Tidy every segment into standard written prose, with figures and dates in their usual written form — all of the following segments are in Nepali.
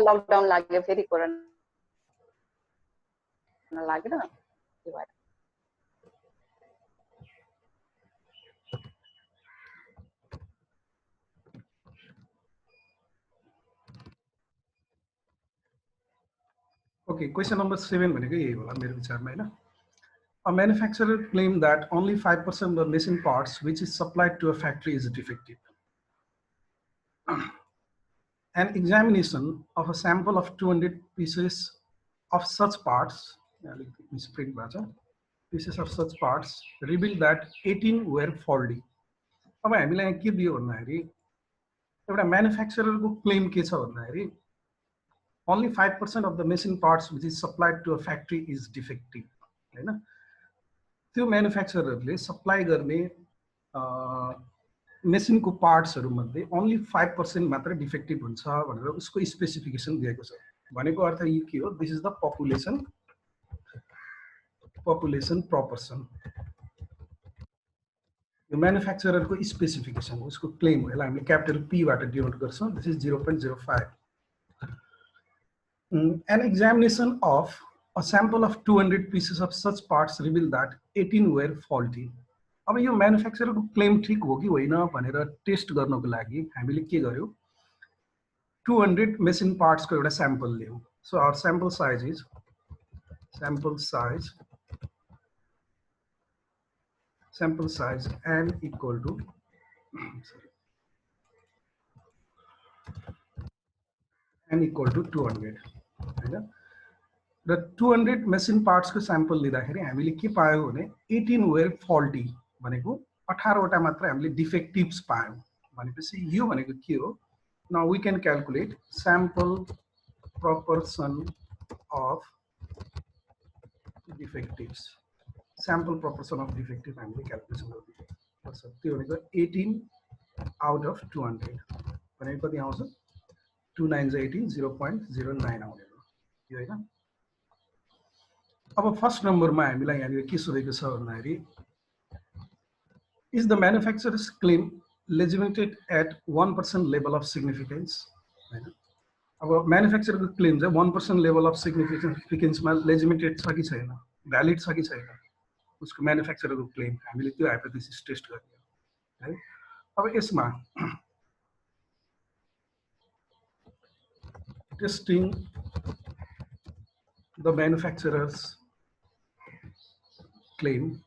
लकडाउन लाग्यो फेरि कोरोना लाग्यो त्यो भएर Okay, question number 7 भनेको यही होला मेरो विचारमा हैन. A manufacturer claimed that only 5% of the machine parts which is supplied to a factory is defective. An examination of a sample of 200 pieces of such parts, pieces of such parts revealed that 18 were faulty. अब हामीलाई के दियो भन्दाखेरि एउटा म्यानुफ्याक्चररको क्लेम के छ भन्दाखेरि only 5% of the machine parts which is supplied to a factory is defective. हैन त्यो म्यानुफ्याक्चररले सप्लाई गर्ने मेसिनको पार्ट्सहरु मध्ये only 5% मात्र डिफेक्टिभ हुन्छ भनेर उसको स्पेसिफिकेसन दिएको छ. भनेको अर्थ यो के हो? This is the population proportion. यो म्यानुफ्याक्चररको स्पेसिफिकेसन हो, उसको क्लेम हो. यसलाई हामीले क्यापिटल P बाट डिनोट गर्छौं. This is 0.05. An examination of a sample of 200 pieces of such parts revealed that 18 were faulty. अब यो म्यानुफ्याक्चररको क्लेम ठीक हो कि होइन भनेर टेस्ट गर्नको लागि हामीले के गर्यो? 200 मेसिन पार्ट्स को एउटा स्याम्पल लियौ. So our sample size is n equal to n equal to 200 हैन. र 200 मेसिन पार्ट्स को स्याम्पल लिँदाखेरि हामीले के पायौ भने 18 वेयर फल्टी भनेको 18 वटा मात्र हामीले डिफेक्टिभ्स पायौ. भनेपछि यो भनेको के हो? Now we can calculate sample proportion of defectives. Sample proportion of defective हामीले क्याल्कुलेसन गर्नुपर्छ. त्यो भनेको 18 आउट अफ 200 भनेको कति आउँछ? 2 9 18 0.09 आउने हो यो हैन. अब फर्स्ट नम्बरमा हामीलाई यहाँ के सोधेको छ भन्दाखेरि is the manufacturers claim legitimated at 1% level of significance हैन. अब म्यानुफ्याक्चररको क्लेम चाहिँ 1% लेभल अफ सिग्निफिकेन्समा लेजिटिमेटेड छ कि छैन, भ्यालिड छ कि छैन उसको म्यानुफ्याक्चररको क्लेम, हामीले त्यो हाइपोथेसिस टेस्ट गर्ने है. अब यसमा testing the manufacturer's claim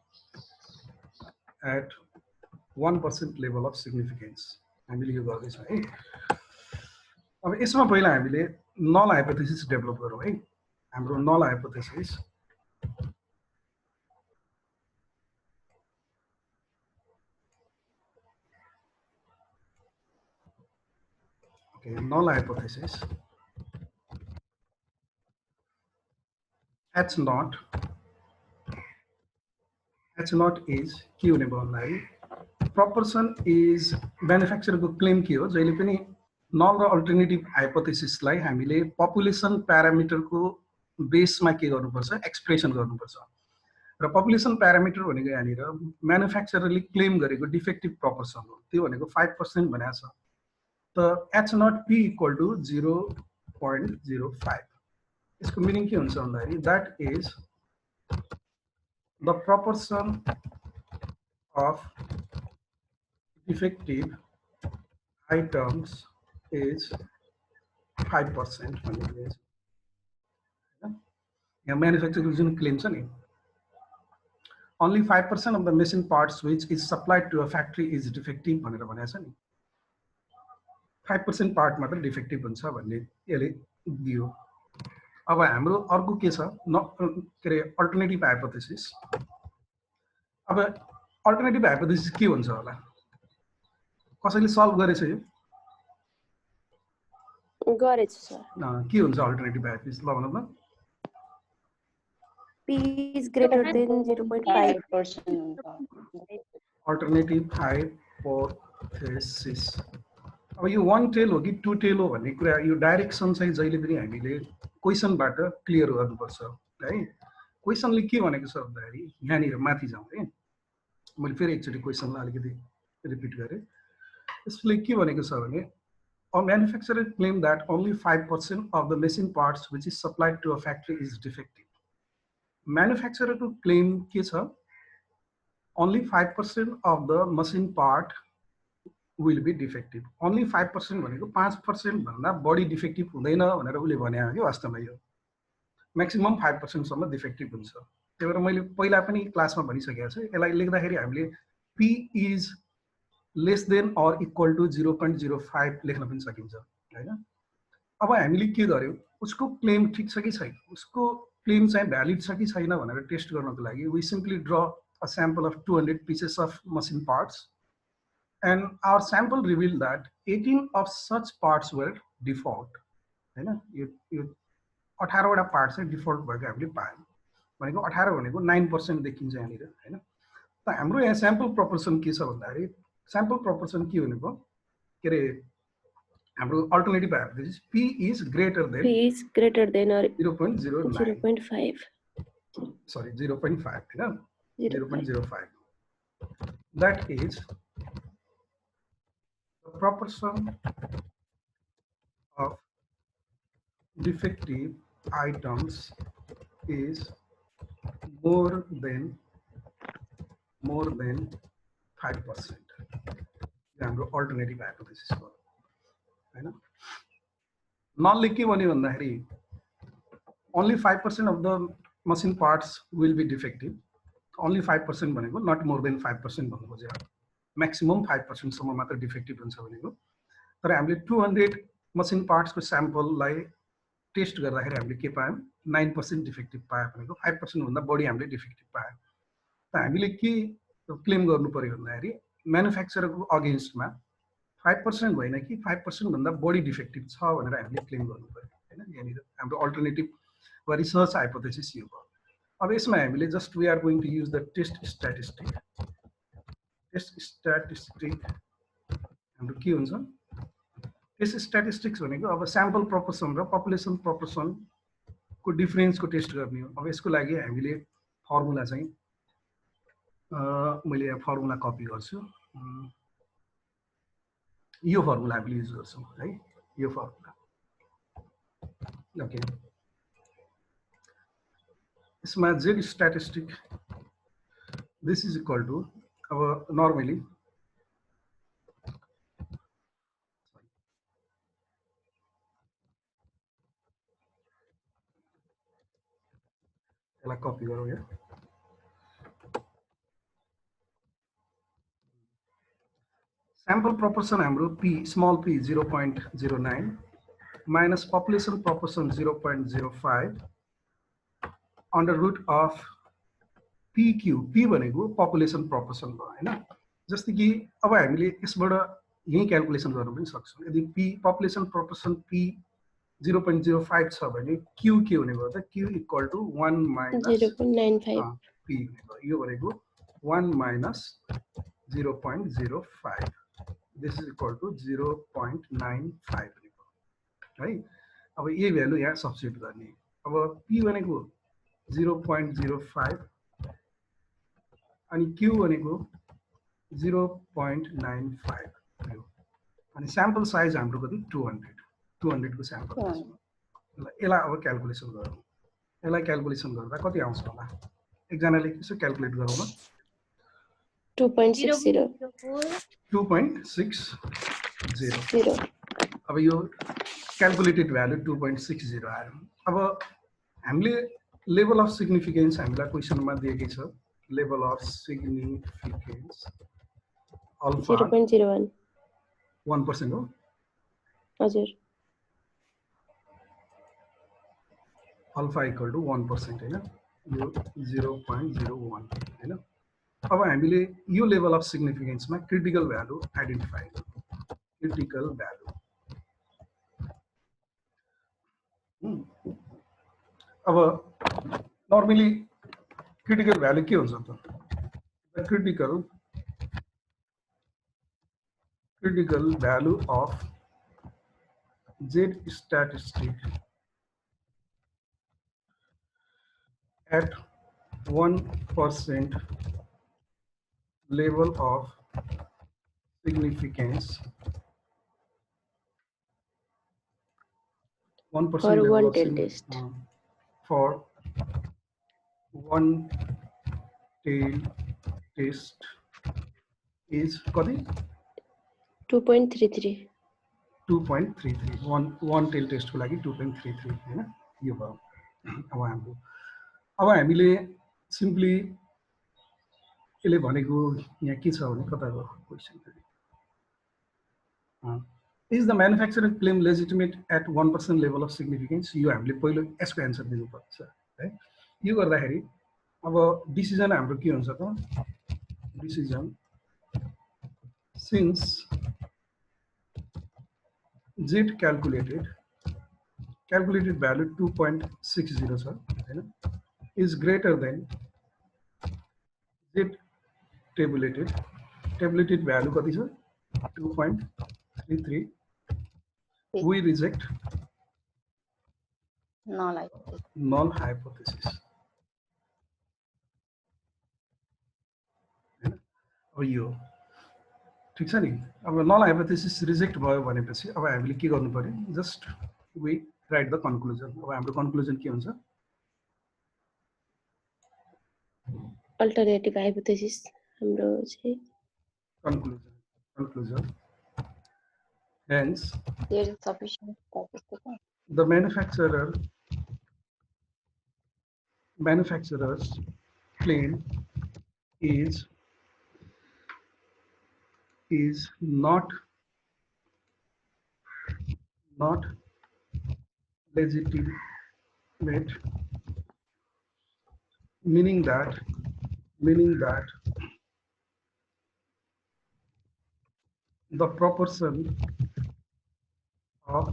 at 1% level of significance. हामीले यो गर्दै छौं है. अब यसमा पहिला हामीले नल हाइपोथेसिस डेभलप गरौँ है. हाम्रो null hypothesis null hypothesis H naught is के हुने भयो भन्दाखेरि proportion is manufacturer को claim के हो? जहिले पनि null र अल्टरनेटिभ हाइपोथेसिसलाई हामीले पपुलेसन प्यारामिटर को बेसमा के गर्नुपर्छ? एक्सप्रेसन गर्नुपर्छ. र पपुलेसन प्यारामिटर भनेको यहाँनिर म्यानुफ्याक्चररले क्लेम गरेको डिफेक्टिभ प्रोपोर्सन हो. त्यो भनेको 5% भनेको छ. त H naught P equal to 0.05. इसको मिनिङ के हुन्छ भन्दाखेरि that is the proportion of defective items is 5% भनेको छ. यहाँ म्यानुफ्याक्चरको जुन क्लेम छ नि only 5% of the machine parts which is supplied to a factory is defective भनेर भनेको छ नि. 5% पार्ट मात्र डिफेक्टिभ हुन्छ भन्ने यसले दियो. अब हाम्रो अर्को के छ? के रे अल्टरनेटिभ हाइपोथेसिस. अब अल्टरनेटिभ हाइपोथेसिस के हुन्छ होला? कसैले सल्भ गरेछ यो? गरेछ सर. के हुन्छ अल्टरनेटिभ हाइपोथेसिस? ल भन्नु न. P is greater than 0.5%. Alternative hypothesis. अब यो 1 टेल हो कि 2 टेल हो भन्ने कुरा यो डाइरेक्सन चाहिँ जहिले पनि हामीले क्वेशनबाट क्लियर गर्नुपर्छ है. क्वेशनले के भनेको छ भन्दाखेरि यहाँनिर माथि जाउँ है. मैले फेरि एकचोटि क्वेशनलाई अलिकति रिपिट गरेँ. यसले के भनेको छ भने a manufacturer claim that only 5% of the machine parts which is supplied to a factory is defective. Manufacturer to claim के छ only 5% of the machine part will be defective. Only 5% भनेको 5% भन्दा बढी डिफेक्टिभ हुँदैन भनेर उले भने हो कि वास्तवमा यो म्याक्सिमम 5% सम्म डिफेक्टिभ हुन्छ। त्यही भएर मैले पहिला पनि क्लासमा भनिसकेको छु यसलाई लेख्दाखेरि हामीले p is less than or equal to 0.05 लेख्न पनि सकिन्छ हैन। अब हामीले के गर्यौ उसको क्लेम ठीक छ कि छैन, उसको क्लेम चाहिँ भ्यालिड छ कि छैन भनेर टेस्ट गर्नको लागि we simply draw a sample of 200 pieces of machine parts and our sample revealed that 18 of such parts were default हैन। यो 18 वटा पार्ट चाहिँ डिफल्ट भएको हामीले पायौं भनेको 18 भनेको 9% देखिन्छ यहाँनिर हैन। त हाम्रो यहाँ स्याम्पल प्रोपोर्सन के छ भन्दाखेरि स्याम्पल प्रोपोर्सन के भनेको के रे हाम्रो alternative hypothesis p is greater than or 0.05 sorry 0.5 हैन 0.05 that is the proportion of defective items is more than 5%. हाम्रो अल्टरनेटिभ हाइपोथेसिस हो हैन। नलले के भन्यो भन्दाखेरि only 5% of the machine parts will be defective. Only 5% भनेको not more than 5% भन्नु खोजेको, maximum 5% सम्म मात्र डिफेक्टिभ हुन्छ भनेको। तर हामीले 200 मसिन पार्ट्स को स्याम्पललाई टेस्ट गर्दाखेरि हामीले के पायौं 9% डिफेक्टिभ पायौं भनेको 5% भन्दा बढी हामीले डिफेक्टिभ पायौं। त हामीले के क्लेम गर्नु पर्यो भन्दाखेरि म्यानुफ्याक्चररको अगेन्स्टमा 5% होइन कि 5% भन्दा बढी डिफेक्टिभ छ भनेर हामीले क्लेम गर्नु पर्यो हैन। यहाँनिर हाम्रो अल्टरनेटिभ वा रिसर्च हाइपोथेसिस यो हो। अब यसमा हामीले just we are going to use the test statistic हाम्रो के हुन्छ टेस्ट स्ट्याटिस्टिक्स भनेको अब स्याम्पल प्रोपोर्सन र पपुलेसन प्रोपोर्सन को डिफरेन्स को टेस्ट गर्ने हो। अब यसको लागि हामीले फर्मुला चाहिँ मैले यहाँ फर्मुला कपी गर्छु, यो फर्मुला हामीले युज गर्छौं है, यो फर्मुला ओके। यसमा z statistic this is equal to अब नर्मली यसलाई कपी गरौँ यहाँ। Sample proportion हाम्रो p small p 0.09 minus population proportion 0.05 under root of pq p भनेको population proportion भयो हैन। जस्तै कि अब हामीले यसबाट यही क्याल्कुलेसन गर्न पनि सक्छौं। यदि p population proportion p 0.05 छ भने q के हुने भयो त q equal to 1 minus 0.95 p यो भनेको 1 minus 0.05 this is equal to 0.95 है। अब ये भ्यालु यहाँ सब्स्टिट्युट गर्ने। अब p भनेको 0.05 अनि q भनेको 0.95 हो अनि स्याम्पल साइज हाम्रो कति 200 को स्याम्पल साइज। यसलाई अब क्याल्कुलेसन गरौँ। यसलाई क्याल्कुलेसन गर्दा कति आउँछ होला एकजनाले यसो क्याल्कुलेट गरौँ न। 2.60 अब यो क्याल्कुलेटेड भ्यालु 2.60 आयो। अब हामीले लेभल अफ सिग्निफिकेन्स हामीलाई क्वेसनमा दिएकै छ। लेभल अफ सिग्निफिकेन्स अल्फा 0.01 1% हो हजुर। अल्फा इक्वल टु 1% हैन, यो 0.01 हैन। अब हामीले यो लेभल अफ सिग्निफिकेन्समा क्रिटिकल भ्यालु आइडेन्टिफाई गर्छौं। क्रिटिकल भ्यालु अब नर्मली क्रिटिकल भ्यालु के हुन्छ त? Critical value of z statistic at 1% level of significance 1% For level one of tail test. for one tail test is कति 2.33. 2.33 one tail test को लागि 2.33 हैन यो भयो अब हाम्रो अब हामीले सिम्पली यसले भनेको यहाँ के छ भने कताको question is the manufacturer claim legitimate at 1% level of significance यो हामीले पहिलो यसको आन्सर दिनुपर्छ है यो गर्दाखेरि अब डिसिजन हाम्रो के हुन्छ त decision since z calculated value 2.60 छ हैन is greater than z tabulated value कति छ 2.33 we reject null hypothesis हैन अब यो ठीक छ नि अब null hypothesis रिजेक्ट भयो भनेपछि अब हामीले के गर्नु पर्यो just we write the conclusion अब हाम्रो conclusion के हुन्छ Alternative hypothesis हाम्रो चाहिँ conclusion hence there is sufficient statistical the manufacturer's claim is not legitimate meaning that the proportion of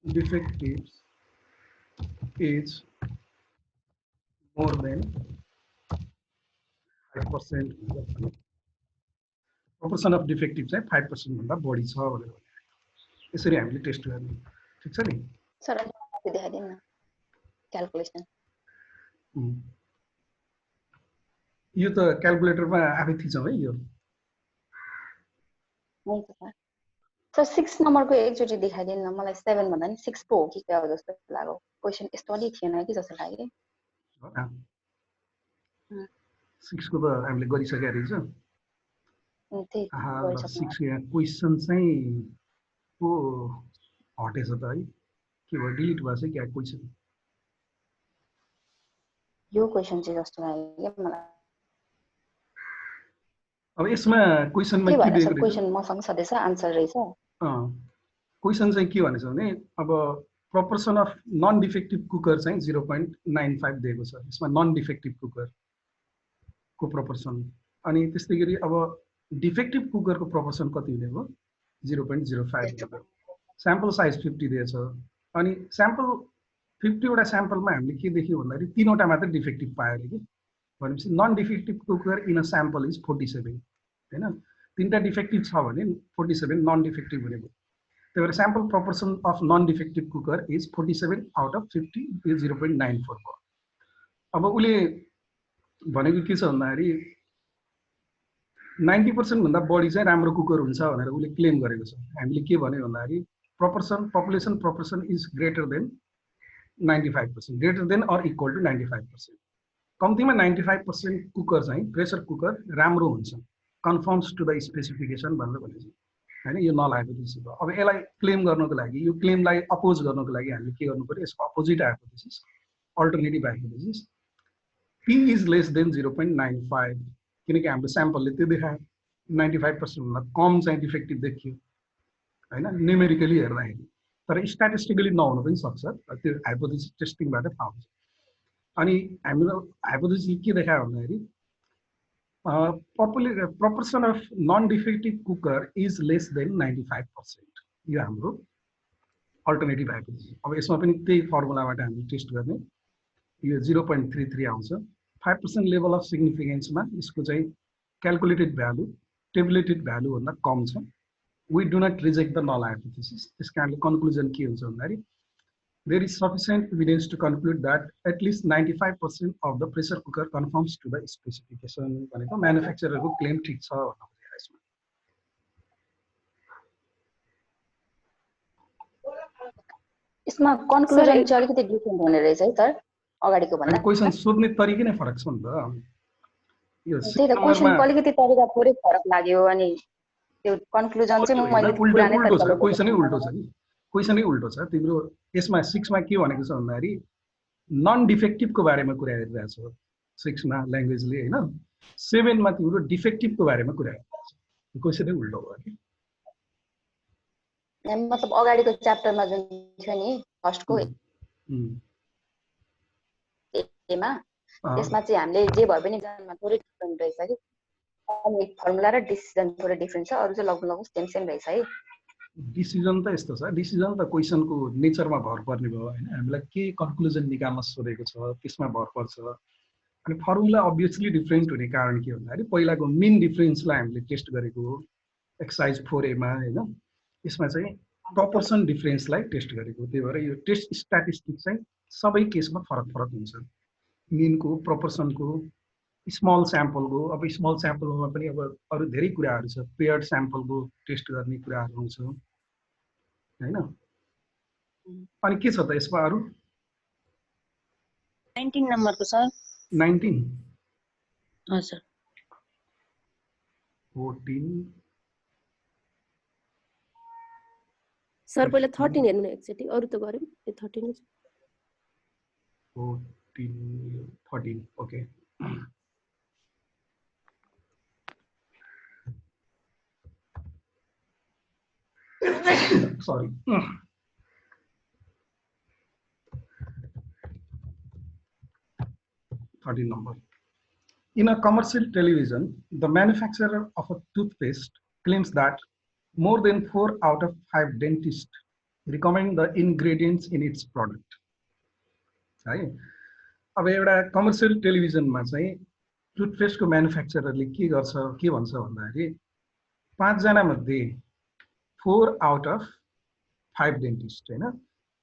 defectives is more than 5%. Proportion of defectives है 5% भन्दा बढी छ भनेर यसरी हामीले टेस्ट गर्ने ठीक छ नि सर देखाइदिनु न क्याल्कुलेसन यो त क्याल्कुलेटरमा आफै थिचौँ है यो हुन्छ सर 6 नम्बरको एकचोटी देखाइदिनु न मलाई 7 भन्दा नि 6 पो हो कि क्या हो जस्तो लाग्यो क्वेशन यस्तो अलि थिएन कि जस्तो लाग्यो 6 को त हामीले गरिसकेका रहेछ त्यही 6 यहाँ क्वेशन चाहिँ को हटेछ त है के भयो डिलिट भएछ क्या क्वेशन यो क्वेशन चाहिँ जस्तो लाग्यो के मलाई अब यसमा क्वेशनमा के के भन्छ दिएको क्वेशन मसँग छँदैछ आन्सर रहेछ क्वेशन चाहिँ के भनेछ भने अब proportion of non defective cooker चाहिँ 0.95 दिएको छ यसमा non defective cooker को proportion अनि त्यस्तै गरी अब डिफेक्टिभ कुकर को proportion कति हुने हो 0.05 स्याम्पल साइज 50 दिएछ अनि स्याम्पल 50 वटा स्याम्पलमा हामीले के देख्यौ भन्दाखेरि 3 वटा मात्र डिफेक्टिभ पायो रे के भनेपछि non defective cooker in a sample is 47 हैन तीनटा डिफेक्टिभ छ भने 47 नन डिफेक्टिभ हुने भयो त्यही भएर sample proportion of non defective cooker is 47 out of 50 is 0.94 भयो अब उले भनेको के छ भन्दाखेरि 90% भन्दा बढी चाहिँ राम्रो कुकर हुन्छ भनेर उले क्लेम गरेको छ हामीले के भन्यो भन्दाखेरि population proportion is greater than 95% greater than or equal to 95% कम्तीमा 95% कुकर चाहिँ प्रेसर कुकर राम्रो हुन्छ कन्फर्म्स टु द स्पेसिफिकेसन भनेर भनेछ हैन यो नल हाइपोथेसिस हो अब यसलाई क्लेम गर्नको लागि यो क्लेमलाई अपोज गर्नको लागि हामीले के गर्नु पर्यो यसको opposite hypothesis alternative hypothesis p is less than 0.95 किनकि हाम्रो स्याम्पलले त्यो देखायो 95% भन्दा कम चाहिँ डिफेक्टिभ देखियो हैन न्युमेरिकली हेर्दाखेरि तर स्ट्याटिस्टिकली नहुन पनि सक्छ त्यो हाइपोथेसिस टेस्टिङबाट थाहा हुन्छ अनि हाम्रो हाइपोथेसिसले के देखायो भन्दाखेरि proportion of non defective cooker is less than 95% यो हाम्रो अल्टरनेटिभ हाइपोथेसिस अब यसमा पनि त्यही फर्मुलाबाट हामीले टेस्ट गर्ने यो 0.33 आउँछ 5% लेभल अफ सिग्निफिकेन्समा यसको चाहिँ क्याल्कुलेटेड भ्यालु टेबुलेटेड भ्यालु भन्दा कम छ we do not reject the null hypothesis त्यस कारणले कन्क्लुजन के हुन्छ भन्दाखेरि there is sufficient evidence to conclude that at least 95% of the pressure cooker conforms to the specification भनेको म्यानुफ्याक्चररको क्लेम ठीक छ भन्नु खोजेको यसमा यसमा कन्क्लुजन चाहिँ अलिकति डिफरेन्ट हुने रहेछ है सर अगाडिको भन्दा क्वेशन सोध्ने तरिकै नै फरक छ नि त यो त्यही त क्वेशनको अलिकति तरिका थोरै फरक लाग्यो अनि त्यो कन्क्लुजन चाहिँ मैले पुरानै तरिकाले क्वेशनै उल्टो छ नि क्वेशनै उल्टो छ तिम्रो यसमा 6 मा के भनेको छ भन्दाखेरि नन डिफेक्टिभको बारेमा कुरा गरिरहेछ 6 मा ल्याङ्ग्वेजले हैन 7 मा तिम्रो डिफेक्टिभको बारेमा कुरा गरिरहेछ क्वेशनै उल्टो भयो कि मतलब अगाडिको च्याप्टरमा जुन छ नि फर्स्टको एमा त्यसमा चाहिँ हामीले जे भए पनि जनमा थोरै डिफरेन्ट रहेछ कि अनि फर्मुला र डिसिजन थोरै डिफरेन्ट छ अरु चाहिँ लगभग सेम सेम रहेछ है डिसिजन त यस्तो छ डिसिजन त क्वेशनको नेचरमा भर पर्ने भयो हैन हामीलाई के कन्क्लुजन निकाल्न सोधेको छ त्यसमा भर पर्छ अनि फर्मुला अभियसली डिफरेन्ट हुने कारण के भन्दाखेरि पहिलाको मिन डिफरेन्सलाई हामीले टेस्ट गरेको हो एक्सरसाइज 4A मा हैन यसमा चाहिँ प्रोपोर्सन डिफरेन्सलाई टेस्ट गरेको त्यही भएर यो टेस्ट स्ट्याटिस्टिक्स चाहिँ सबै केसमा फरक फरक हुन्छ मिनको प्रोपोर्सनको स्मल स्याम्पलको अब स्मल स्याम्पलमा पनि अब अरु धेरै कुराहरु छ पेयर्ड स्याम्पलको टेस्ट गर्ने कुराहरु हुन्छ हैन अनि के छ त यसमा अरु 19 नम्बरको सर 19 हजुर 14 सर पहिला 13 हेर्नु न एकचोटी अरु त गर्यौ यो 13 छ 13 okay sorry 13 number in a commercial television the manufacturer of a toothpaste claims that more than 4 out of 5 dentists recommend the ingredients in its product है अब एउटा कमर्शियल टेलिभिजनमा चाहिँ टुथपेस्टको म्यानुफ्याक्चररले के गर्छ के भन्छ भन्दाखेरि 5 जना मध्ये 4 आउट अफ 5 डेन्टिस्ट हैन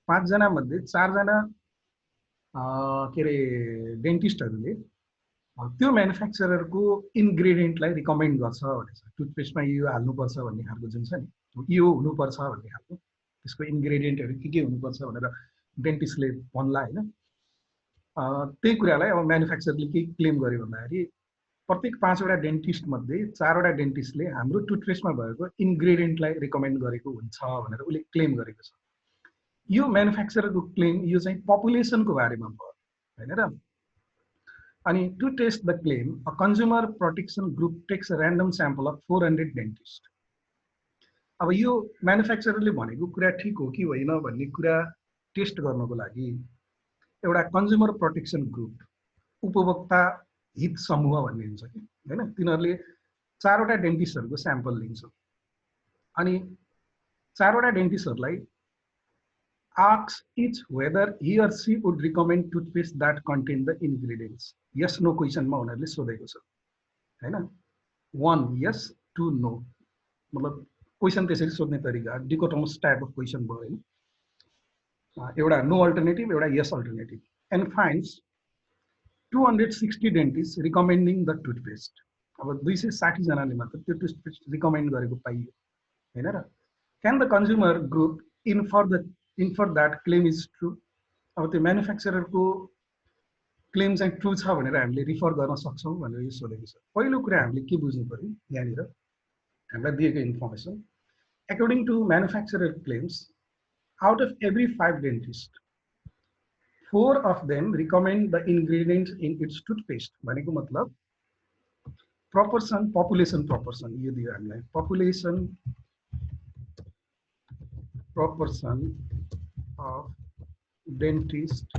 5 जना मध्ये 4 जना के रे डेन्टिस्टहरुले त्यो म्यानुफ्याक्चररको इन्ग्रेडियन्टलाई रिकमेन्ड गर्छ भनेछ टुथपेस्टमा यो हाल्नुपर्छ भन्ने खालको जुन छ नि यो हुनुपर्छ भन्ने खालको त्यसको इन्ग्रेडियन्टहरु के हुनुपर्छ भनेर डेन्टिस्टले भन्ला हैन त्यही कुरालाई अब म्यानुफ्याक्चररले के क्लेम गर्यो भन्दाखेरि प्रत्येक 5 वटा डेन्टिस्ट मध्ये 4 वटा डेन्टिस्टले हाम्रो टुथपेस्टमा भएको इन्ग्रेडियन्टलाई रिकमेन्ड गरेको हुन्छ भनेर उले क्लेम गरेको छ यो म्यानुफ्याक्चररको क्लेम यो चाहिँ पपुलेसनको बारेमा भयो हैन र अनि to test the claim a consumer protection group takes a random sample of 400 dentist अब यो म्यानुफ्याक्चररले भनेको कुरा ठीक हो कि होइन भन्ने कुरा टेस्ट गर्नको लागि एउटा कन्ज्युमर प्रोटेक्सन ग्रुप उपभोक्ता हित समूह भन्ने हुन्छ कि हैन तिनीहरुले 4 वटा डेन्टिस्टहरुको स्याम्पल लिन्छ अनि 4 वटा डेन्टिस्टहरुलाई asks each whether he or she would recommend toothpaste that contain the ingredients yes no question मा उनीहरुले सोधेको छ हैन 1 yes 2 no मतलब क्वेशन त्यसरी सोध्ने तरिका डिकोटोमस टाइप अफ क्वेशन भयो हैन एउटा नो अल्टरनेटिभ एउटा यस alternative and finds 260 dentist recommending the toothpaste अब 260 जनाले मात्र त्यो टुथपेस्ट रिकमेन्ड गरेको पाइयो हैन र can the consumer group infer that claim is true अब त्यो म्यानुफ्याक्चररको क्लेम चाहिँ ट्रू छ भनेर हामीले रिफर गर्न सक्छौं भनेर यो सोधेको छ पहिलो कुरा हामीले के बुझ्नु पर्यो यहाँनिर हामीलाई दिएको information according to manufacturer claims out of every 5 dentists 4 of them recommend the ingredients in its toothpaste भनेको मतलब population proportion यो दियो हामीलाई population proportion of dentist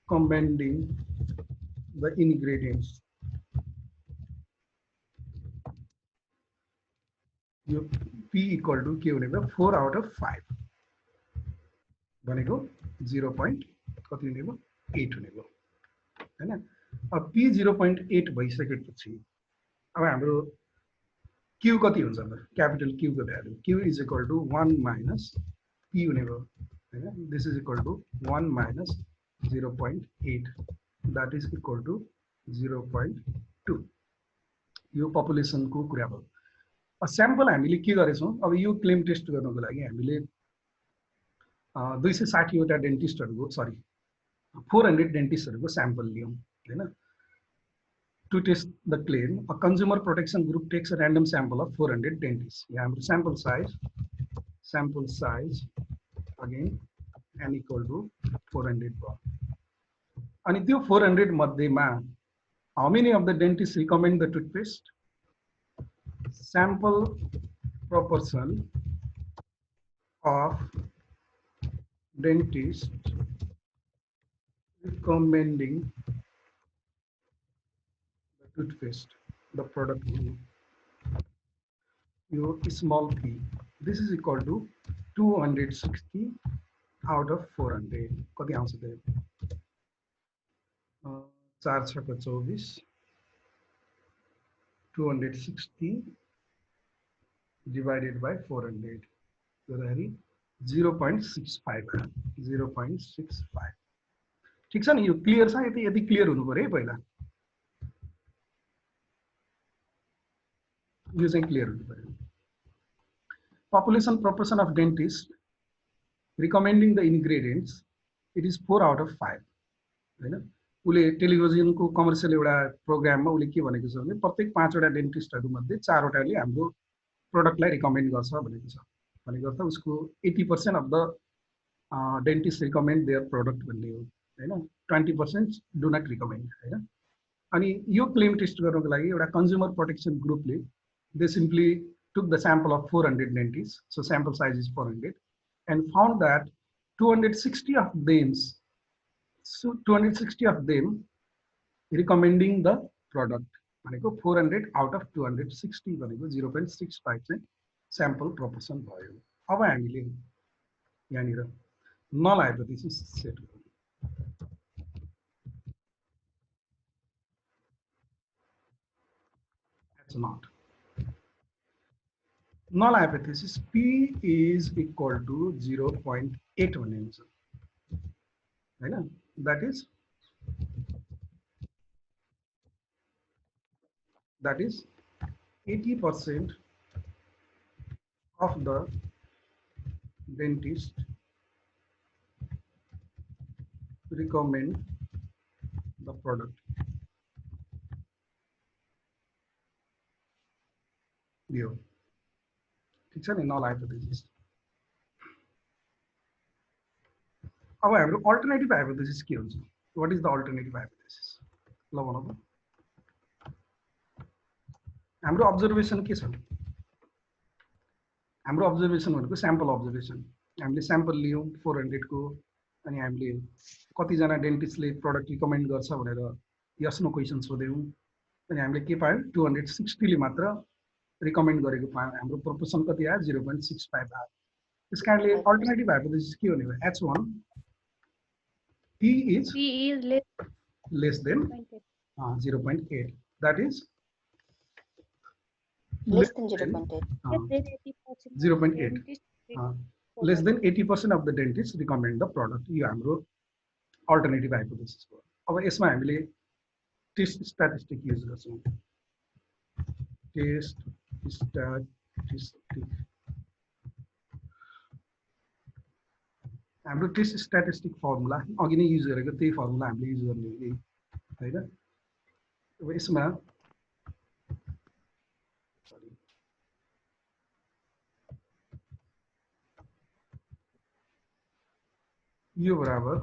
recommending the ingredients यो p equal to के हुने भयो 4 out of 5 भनेको 0. कति हुने भयो 8 हुने भयो हैन अब p 0.8 भइसकेपछि अब हाम्रो q कति हुन्छ त क्यापिटल q को value q is equal to 1 minus p हुने भयो हैन this is equal to 1 minus 0.8 that is equal to 0.2 यो पपुलेसन को कुरा भयो स्याम्पल हामीले के गरेछौँ अब यो क्लेम टेस्ट गर्नको लागि हामीले 260 वटा डेन्टिस्टहरूको सरी 400 डेन्टिस्टहरूको स्याम्पल लियौँ हैन to test the claim a consumer protection group takes a random sample of 400 dentists यहाँ हाम्रो sample size again n equal to 400 भयो अनि त्यो 400 मध्येमा how many of the dentists recommend the toothpaste sample proportion of dentists recommending the toothpaste the product your small p this is equal to 260 out of 400 कति आउँछ त 4 6 को 24 260 divided by 400 गर्दाखेरि 0.65 0.65 ठीक छ नि यो क्लियर छ यति क्लियर हुनु पर्यो है पहिला यो चाहिँ क्लियर हुनु पर्यो population proportion of dentists recommending the ingredients it is 4 out of 5 हैन उले टेलिभिजनको कमर्सियल एउटा प्रोग्राममा उले के भनेको छ भने प्रत्येक 5 वटा डेन्टिस्टहरु मध्ये 4 वटाले हाम्रो प्रोडक्टलाई रिकमेन्ड गर्छ भनेको छ भनेको अर्थ उसको 80% of the dentist recommend their product भन्ने हो हैन 20% डु नट रिकमेन्ड हैन अनि यो क्लेम टेस्ट गर्नको लागि एउटा consumer protection ग्रुपले they simply took the sample of 400 dentists so sample size is 400 and found that 260 of them recommending the product भनेको 400 out of 260 भनेको 0.65 चाहिँ sample proportion भयो अब हामीले यहाँनिर null hypothesis सेट गरौँ that's not null hypothesis p is equal to 0.8 भन्ने हुन्छ हैन that is 80% of the dentist recommend the product यो ठीक छ नि null hypothesis अब हाम्रो अल्टरनेटिभ हाइपोथेसिस के हुन्छ what is the alternative hypothesis ल भनौँ त हाम्रो अब्जर्भेसन के छ हाम्रो अब्जर्भेसन भनेको स्याम्पल अब्जर्भेसन हामीले स्याम्पल लियौं 400 को अनि हामीले कति जना डेन्टिस्टले प्रोडक्ट रिकमेन्ड गर्छ भनेर यस नो क्वेशन सोध्यौं अनि हामीले के पायौं 260 ले मात्र रिकमेन्ड गरेको पायौं हाम्रो प्रोपोर्सन कति आयो 0.65 आयो त्यसकारणले अल्टरनेटिभ हाइपोथेसिस के हो भने H1 P is less than 0.8 that is less than 0.8 less than 80% of the dentists recommend the product यो हाम्रो अल्टरनेटिभ हाइपोथेसिस हो अब यसमा हामीले टेस्ट स्ट्याटिस्टिक युज गर्छौं टेस्ट स्ट्याटिस्टिक हाम्रो टेस्ट स्ट्याटिस्टिक फर्मुला अघि नै युज गरेको त्यही फर्मुला हामीले युज गर्ने हो हैन अब यसमा यो बराबर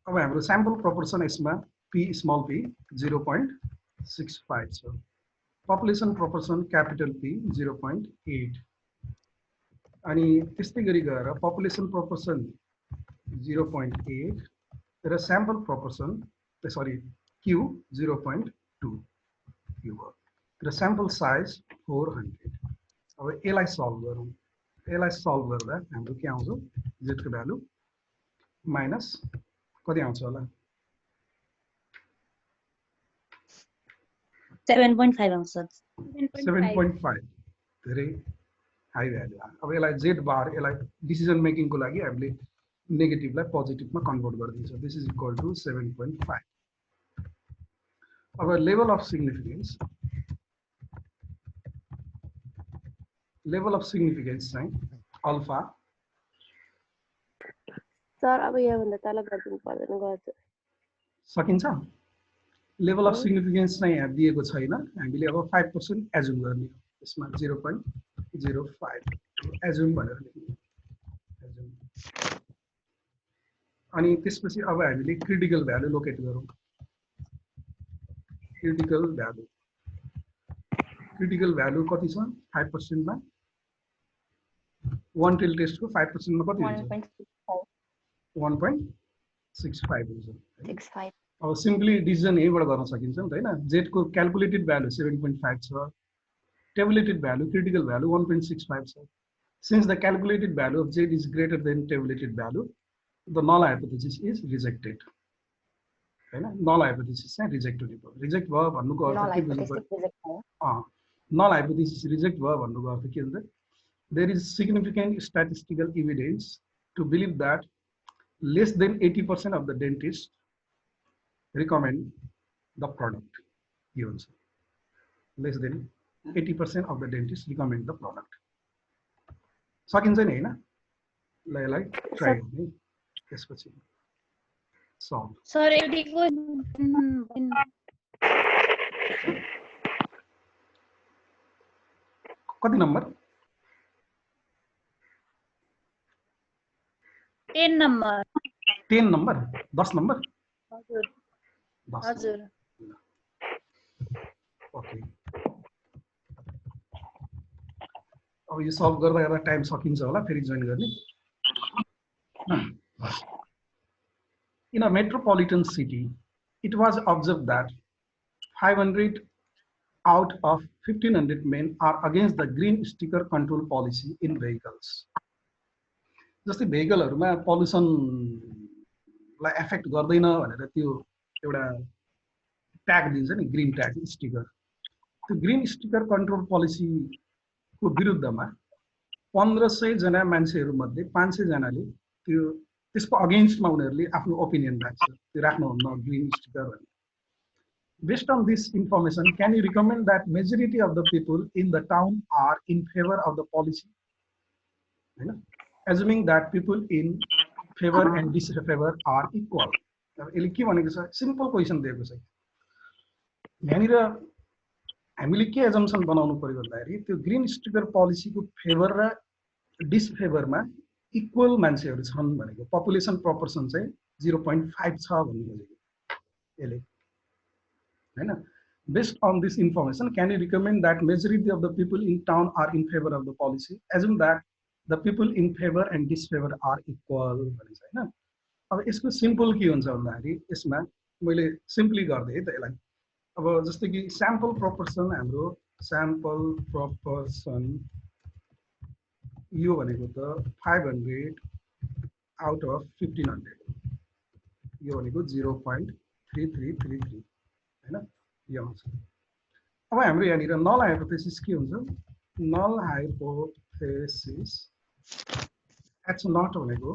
अब हाम्रो स्याम्पल प्रोपोर्सन यसमा p स्मल p 0.65 छ population proportion capital P 0.8 अनि त्यस्तै गरी गएर population proportion 0.8 र sample proportion sorry Q 0.2 यो भयो र sample size 400 अब यसलाई सल्भ गरौँ यसलाई सल्भ गर्दा हाम्रो के आउँछ z को भ्यालु माइनस कति आउँछ होला 7.5 आउँछ 7.5 धेरै हाई भ्यालु अब यसलाई z बार यसलाई डिसिजन मेकिङ को लागि हामीले नेगेटिभलाई पोजिटिभमा कन्भर्ट गर्दिन्छ दिस इज इक्वल टु 7.5 अब लेभल अफ सिग्निफिकेन्स चाहिँ अल्फा सर अब यहाँभन्दा तल गरिदिनु पर्दैन गर्छु सकिन्छ लेभल अफ सिग्निफिकेन्स चाहिँ यहाँ दिएको छैन हामीले अब 5% एजुम गर्ने हो यसमा 0.05 एजुम भनेर लेख्नु एजुम अनि त्यसपछि अब हामीले क्रिटिकल भ्यालु लोकेट गरौँ क्रिटिकल भ्यालु कति छ 5% मा वान टेल टेस्टको 5% मा कति हुन्छ 1.65 हुन्छ 65 अब सिम्पली डिसिजन यहीबाट गर्न सकिन्छ नि त हैन जेड को क्याल्कुलेटेड भ्यालु 7.5 छ टेबुलेटेड भ्यालु क्रिटिकल भ्यालु 1.65 छ since the calculated value of Z is greater than tabulated value the null hypothesis is rejected हैन नल हाइपोथेसिस चाहिँ रिजेक्ट हुने भयो रिजेक्ट भयो भन्नुको अर्थ के बुझ्नु पर्यो नल हाइपोथेसिस रिजेक्ट भयो भन्नुको अर्थ के हुन्छ there is significant statistical evidence to believe that less than 80% of the dentists recommend the product. Less than 80% of the dentists recommend the product. सकिन्छ नि हैन ल यसलाई ट्राई गर्ने त्यसपछि सल्भ सर एडीको कति नम्बर 10 नम्बर 10 नम्बर 10 नम्बर हजुर 10 हजुर ओके अब यो सल्भ गर्दा टाइम सकिन्छ होला फेरि जोइन गर्ने In a metropolitan city, it was observed that 500 out of 1500 men are against the green sticker control policy in vehicles. जस्तै भेहिकलहरुमा पल्युसनलाई एफेक्ट गर्दैन भनेर त्यो एउटा ट्याग दिन्छ नि ग्रीन ट्याग स्टिकर त्यो ग्रीन स्टिकर कन्ट्रोल पोलिसी को विरुद्धमा 1500 जना मान्छेहरु मध्ये 500 जनाले त्यो त्यसको अगेन्स्टमा उनीहरुले आफ्नो ओपिनियन राख्छ त्यो राख्नुहुन्न ग्रीन स्टिकर भन्ने Based on this information, can you recommend that majority of the people in the town are in favor of the policy? Assuming that people in favor and disfavor are equal. यसले के भनेको छ सिम्पल क्वेशन दिएको छ यहाँनिर हामीले के एजम्पसन बनाउनु पर्यो भन्दाखेरि त्यो ग्रीन स्टिकर पोलिसीको फेभर र डिसफेभरमा इक्वल मान्छेहरु छन् भनेको पपुलेसन प्रोपोर्सन चाहिँ 0.5 छ भन्ने बुझेको यसले हैन based on this information can you recommend that majority of the people in town are in favor of the policy assume that the people in favor and disfavor are equal भनिन्छ हैन अब यसको सिम्पल के हुन्छ भन्दाखेरि यसमा मैले सिम्पली गर्दै है त यसलाई अब जस्तै कि स्याम्पल प्रोपोर्सन हाम्रो स्याम्पल प्रोपोर्सन यो भनेको त 500 आउट अफ 1500 यो भनेको 0.3333 हैन यो आउँछ अब हाम्रो यहाँनिर नल हाइपोथेसिस के हुन्छ नल हाइपोथेसिस h नट भनेको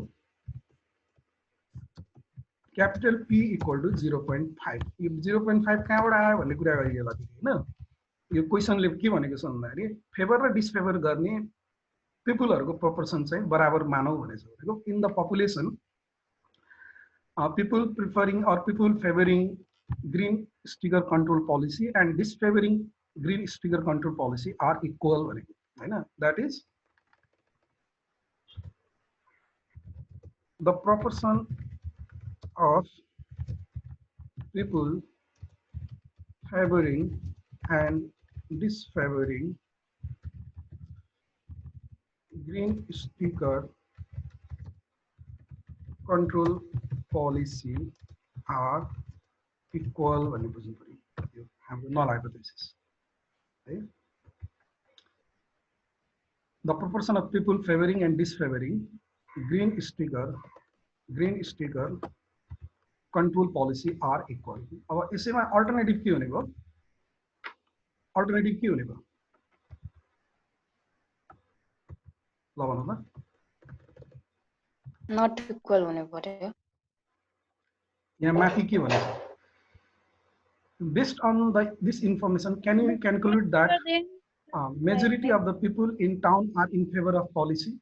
क्यापिटल P इक्वल टु 0.5 यो 0.5 कहाँबाट आयो भन्ने कुरा गरिएला हैन यो क्वेशनले के भनेको छ भन्दाखेरि फेभर र डिसफेभर गर्ने पिपलहरुको प्रोपोर्सन चाहिँ बराबर मानौ भनेछ भनेको in the population people preferring or people favoring green sticker control policy and disfavoring green sticker control policy are equal भनेको हैन that is the proportion of people favoring and disfavoring green sticker control policy are equal भन्ने बुझ्नु पर्यो यो हाम्रो नल हाइपोथेसिस है the proportion of people favoring and disfavoring green sticker control policy are equal अब यसैमा अल्टरनेटिभ के हुने भयो अल्टरनेटिभ के हुने भयो ल भन्नु त नट इक्वल हुने पर्यो यहाँ माथि के भनेको based on this information, can you conclude that majority of the people in town are in favor of policy?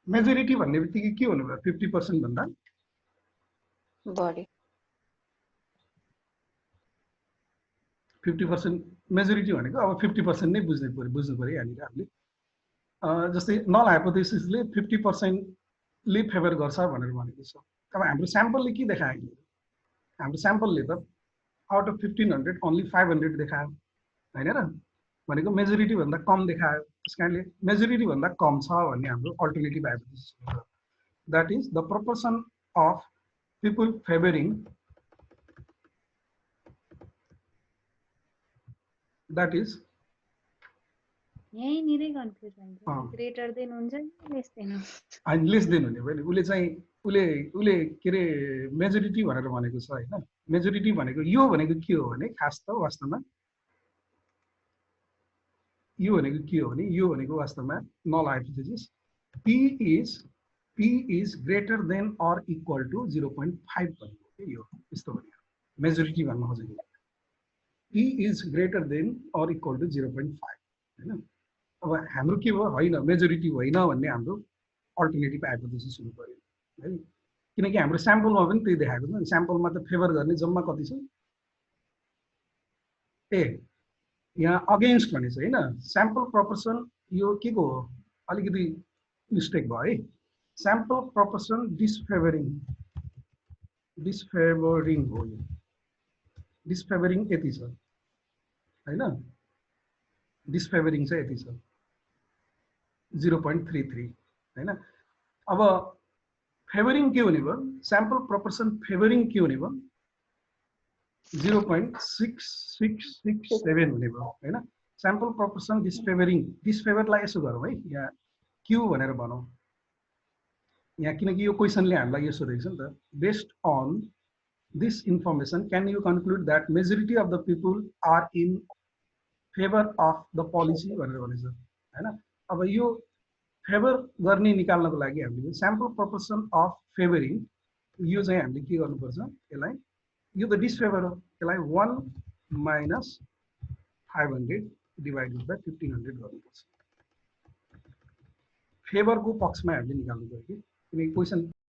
Majority भन्ने बित्तिकै के हुनु भयो 50% भन्दा बढी 50% मेजोरिटी भनेको अब 50% नै बुझ्नु पर्यो यहाँनिर हामीले जस्तै नल हाइपोथेसिसले 50% ले फेभर गर्छ भनेर भनेको छ। अब हाम्रो स्याम्पलले के देखायो? हाम्रो स्याम्पलले त आउट अफ 1500 ओन्ली 500 देखायो हैन र, भनेको मेजोरिटी भन्दा कम देखायो। त्यसकारणले मेजोरिटी भन्दा कम छ भन्ने हाम्रो अल्टरनेटिभ हाइपोथेसिस हो। That is the proportion of people favouring that is यही निरै कन्फ्युजन छ। ग्रेटर देन हुन्छ नि लेस देन हो? अनि लेस देन हुने भयो नि। उले चाहिँ उले के रे मेजोरिटी भनेर भनेको छ हैन। मेजोरिटी भनेको यो भनेको के हो भने खास त वास्तवमा यो भनेको के हो भने यो भनेको वास्तवमा null hypothesis p is greater than or equal to 0.5 भनेको के यो यस्तो भनेको मेजोरिटी भन्न खोजेको p is greater than or equal to 0.5 हैन। अब हाम्रो के भयो हैन मेजोरिटी होइन भन्ने हाम्रो अल्टरनेटिभ हाइपोथेसिस हुनु पर्यो है, किनकि हाम्रो स्याम्पलमा पनि त्यही देखाएको छ नि। स्याम्पलमा त फेभर गर्ने जम्मा कति छ यहाँ अगेन्स्ट भनेछ हैन। स्याम्पल प्रोपोर्सन यो के को हो अलिकति मिस्टेक भयो है। स्याम्पल प्रोपोर्सन डिसफेभरिङ हो यो। डिसफेभरिङ यति छ हैन, डिसफेभरिङ चाहिँ यति छ 0.33 हैन। अब फेभरिङ के हुने भयो? स्याम्पल प्रोपोर्सन फेभरिङ के हुने भयो? 0.6667 हुने भयो हैन। स्याम्पल प्रोपोर्सन डिसफेभरिङ, डिसफेभरलाई यसो गरौँ है, यहाँ क्यू भनेर भनौँ यहाँ, किनकि यो क्वेसनले हामीलाई यो सोधेको छ नि त। Based on this information can you conclude that majority of the people are in favour of the policy भनेर भनेछ हैन। अब यो फेभर गर्ने निकाल्नको लागि हामीले स्याम्पल प्रोपोर्सन अफ फेभरिङ यो चाहिँ हामीले के गर्नुपर्छ? यसलाई यो त डिसफेभर हो, यसलाई 1 माइनस 500 डिभाइडेड बाई 1500 गर्नुपर्छ। फेभरको पक्षमा हामीले निकाल्नु पर्यो कि, किनकि क्वेसन